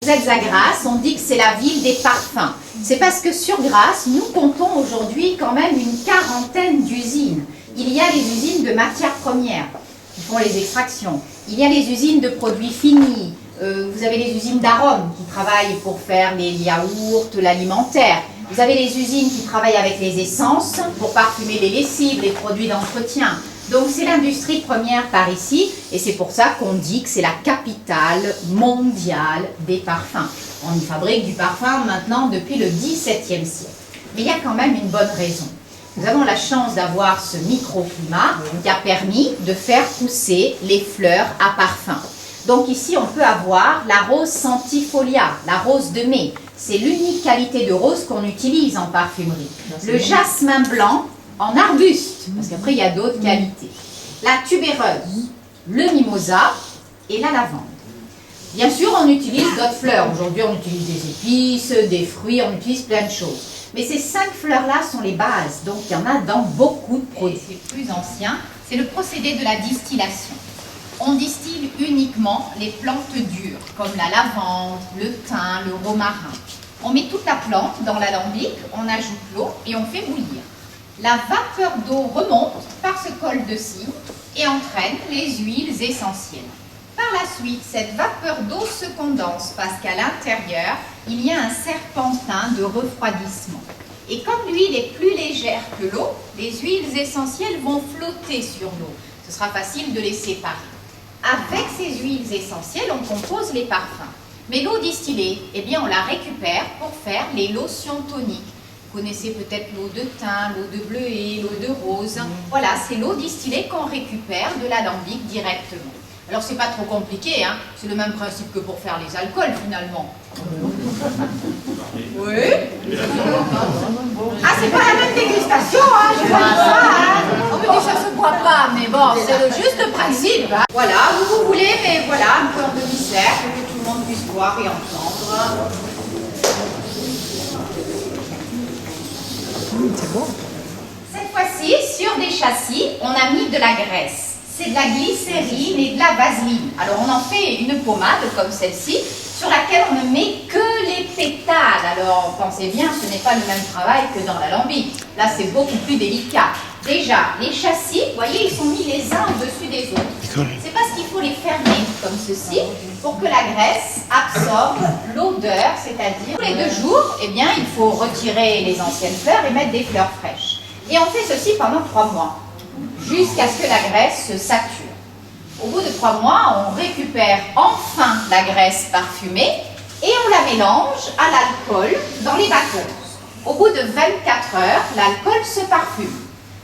Vous êtes à Grasse, on dit que c'est la ville des parfums. C'est parce que sur Grasse, nous comptons aujourd'hui quand même une quarantaine d'usines. Il y a les usines de matières premières qui font les extractions. Il y a les usines de produits finis. Vous avez les usines d'arômes qui travaillent pour faire les yaourts, l'alimentaire. Vous avez les usines qui travaillent avec les essences pour parfumer les lessives, les produits d'entretien. Donc c'est l'industrie première par ici et c'est pour ça qu'on dit que c'est la capitale mondiale des parfums. On y fabrique du parfum maintenant depuis le XVIIe siècle. Mais il y a quand même une bonne raison. Nous avons la chance d'avoir ce microclimat qui a permis de faire pousser les fleurs à parfum. Donc ici on peut avoir la rose centifolia, la rose de mai. C'est l'unique qualité de rose qu'on utilise en parfumerie. Le jasmin blanc en arbuste, parce qu'après il y a d'autres qualités. La tubéreuse, le mimosa et la lavande. Bien sûr, on utilise d'autres fleurs. Aujourd'hui, on utilise des épices, des fruits, on utilise plein de choses. Mais ces 5 fleurs-là sont les bases, donc il y en a dans beaucoup de produits. C'est plus ancien, c'est le procédé de la distillation. On distille uniquement les plantes dures, comme la lavande, le thym, le romarin. On met toute la plante dans l'alambic, on ajoute l'eau et on fait bouillir. La vapeur d'eau remonte par ce col de cygne et entraîne les huiles essentielles. Par la suite, cette vapeur d'eau se condense parce qu'à l'intérieur, il y a un serpentin de refroidissement. Et comme l'huile est plus légère que l'eau, les huiles essentielles vont flotter sur l'eau. Ce sera facile de les séparer. Avec ces huiles essentielles, on compose les parfums. Mais l'eau distillée, eh bien, on la récupère pour faire les lotions toniques. Vous connaissez peut-être l'eau de thym, l'eau de bleuet, l'eau de rose. Voilà, c'est l'eau distillée qu'on récupère de l'alambic directement. Alors, c'est pas trop compliqué, hein. C'est le même principe que pour faire les alcools, finalement. Oui. Ah, c'est pas la même dégustation, hein. Je vois ça, hein. On me dit ça se boit pas, mais bon, c'est le juste principe. Hein. Voilà, vous voulez, mais voilà, un peu en demi-cercle, que tout le monde puisse voir et entendre. C'est bon. Cette fois-ci, sur des châssis, on a mis de la graisse. C'est de la glycérine et de la vaseline. Alors on en fait une pommade comme celle-ci, sur laquelle on ne met que les pétales. Alors pensez bien, ce n'est pas le même travail que dans l'alambic. Là c'est beaucoup plus délicat. Déjà, les châssis, vous voyez, ils sont mis les uns au-dessus des autres. C'est parce qu'il faut les fermer comme ceci, pour que la graisse absorbe l'odeur, c'est-à-dire tous les 2 jours, eh bien, il faut retirer les anciennes fleurs et mettre des fleurs fraîches. Et on fait ceci pendant 3 mois, jusqu'à ce que la graisse se sature. Au bout de 3 mois, on récupère enfin la graisse parfumée et on la mélange à l'alcool dans les bâtons. Au bout de 24 heures, l'alcool se parfume.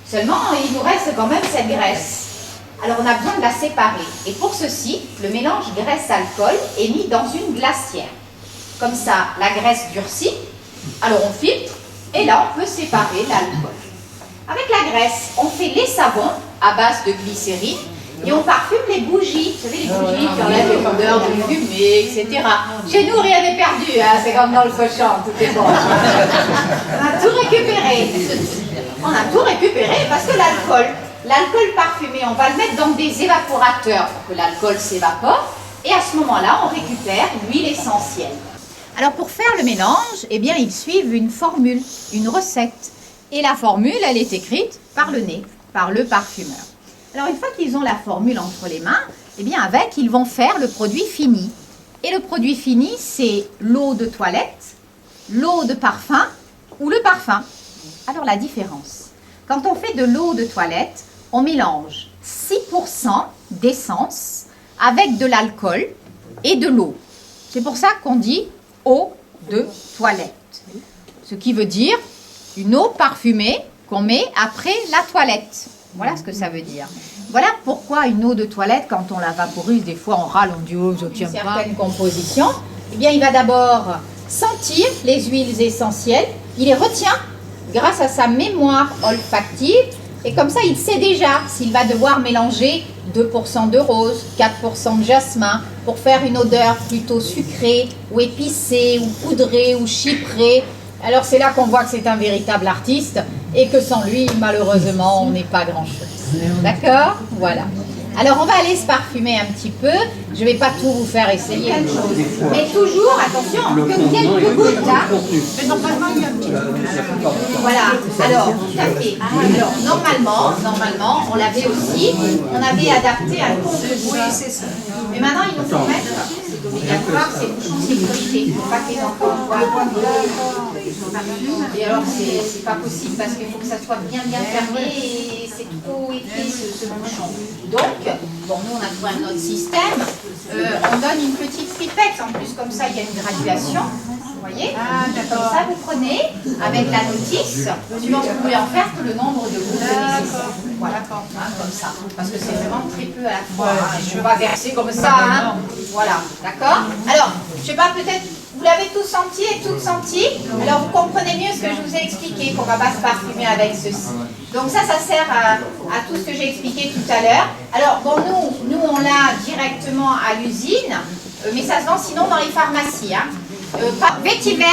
Seulement, il nous reste quand même cette graisse. Alors, on a besoin de la séparer. Et pour ceci, le mélange graisse-alcool est mis dans une glacière. Comme ça, la graisse durcit. Alors, on filtre et là, on peut séparer l'alcool. Avec la graisse, on fait les savons à base de glycérine et on parfume les bougies. Vous savez, les bougies qui enlèvent les odeurs de fumée, etc. Chez nous, rien n'est perdu. Hein, c'est comme dans le cochon, tout est bon. On a tout récupéré. On a tout récupéré parce que l'alcool parfumé, on va le mettre dans des évaporateurs pour que l'alcool s'évapore. Et à ce moment-là, on récupère l'huile essentielle. Alors pour faire le mélange, eh bien, ils suivent une formule, une recette. Et la formule, elle est écrite par le nez, par le parfumeur. Alors une fois qu'ils ont la formule entre les mains, eh bien avec, ils vont faire le produit fini. Et le produit fini, c'est l'eau de toilette, l'eau de parfum ou le parfum. Alors la différence, quand on fait de l'eau de toilette, on mélange 6% d'essence avec de l'alcool et de l'eau. C'est pour ça qu'on dit eau de toilette. Ce qui veut dire une eau parfumée qu'on met après la toilette. Voilà ce que ça veut dire. Voilà pourquoi une eau de toilette, quand on la vaporise, des fois on râle, on dit oh, je tiens pas. Certaines compositions, eh bien il va d'abord sentir les huiles essentielles, il les retient grâce à sa mémoire olfactive et comme ça il sait déjà s'il va devoir mélanger 2% de rose, 4% de jasmin pour faire une odeur plutôt sucrée ou épicée ou poudrée ou chyprée. Alors c'est là qu'on voit que c'est un véritable artiste et que sans lui, malheureusement, on n'est pas grand-chose. D'accord ? Voilà. Alors, on va aller se parfumer un petit peu. Je ne vais pas tout vous faire essayer plein de choses. Mais toujours, attention, que quelques gouttes là. Mais normalement, il y a un petit peu. Voilà, alors, tout à fait. Alors, normalement, on l'avait aussi, on avait adapté un compte de gouttes. Oui, c'est ça. Mais maintenant, il nous faut mettre, il y a voir ces bouchons de sécurité. Il ne faut pas que les enfants voient. Et alors, c'est pas possible parce qu'il faut que ça soit bien fermé et c'est trop épais ce bouchon. Donc, bon, nous on a trouvé un autre système. On donne une petite pipette, en plus comme ça il y a une graduation. Vous voyez? Comme ça vous prenez avec la notice, suivant ce que vous voulez en faire, que le nombre de gouttes nécessaire. Voilà, comme ça. Parce que c'est vraiment très peu à la fois. Je ne vais pas verser comme ça. Hein. Voilà, d'accord? Alors, je sais pas, peut-être. Vous l'avez tous senti et toutes senti. Alors vous comprenez mieux ce que je vous ai expliqué, qu'on ne va pas se parfumer avec ceci. Donc ça sert à tout ce que j'ai expliqué tout à l'heure. Alors bon, nous on l'a directement à l'usine, mais ça se vend sinon dans les pharmacies. Hein. Vétiver,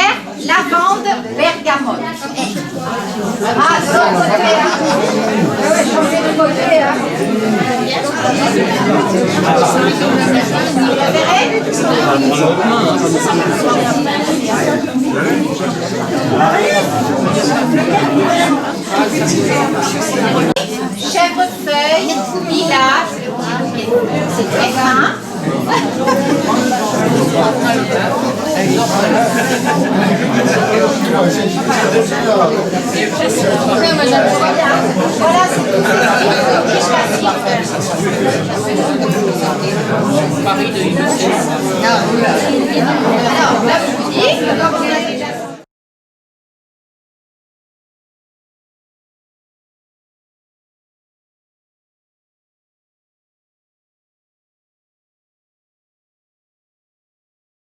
lavande, bergamote. Ah, de l'autre côté, hein. Changer de côté, hein. Vous la verrez? Chèvrefeuille, lilas, c'est très fin. Voilà, c'est tout. Alors, là, vous dites,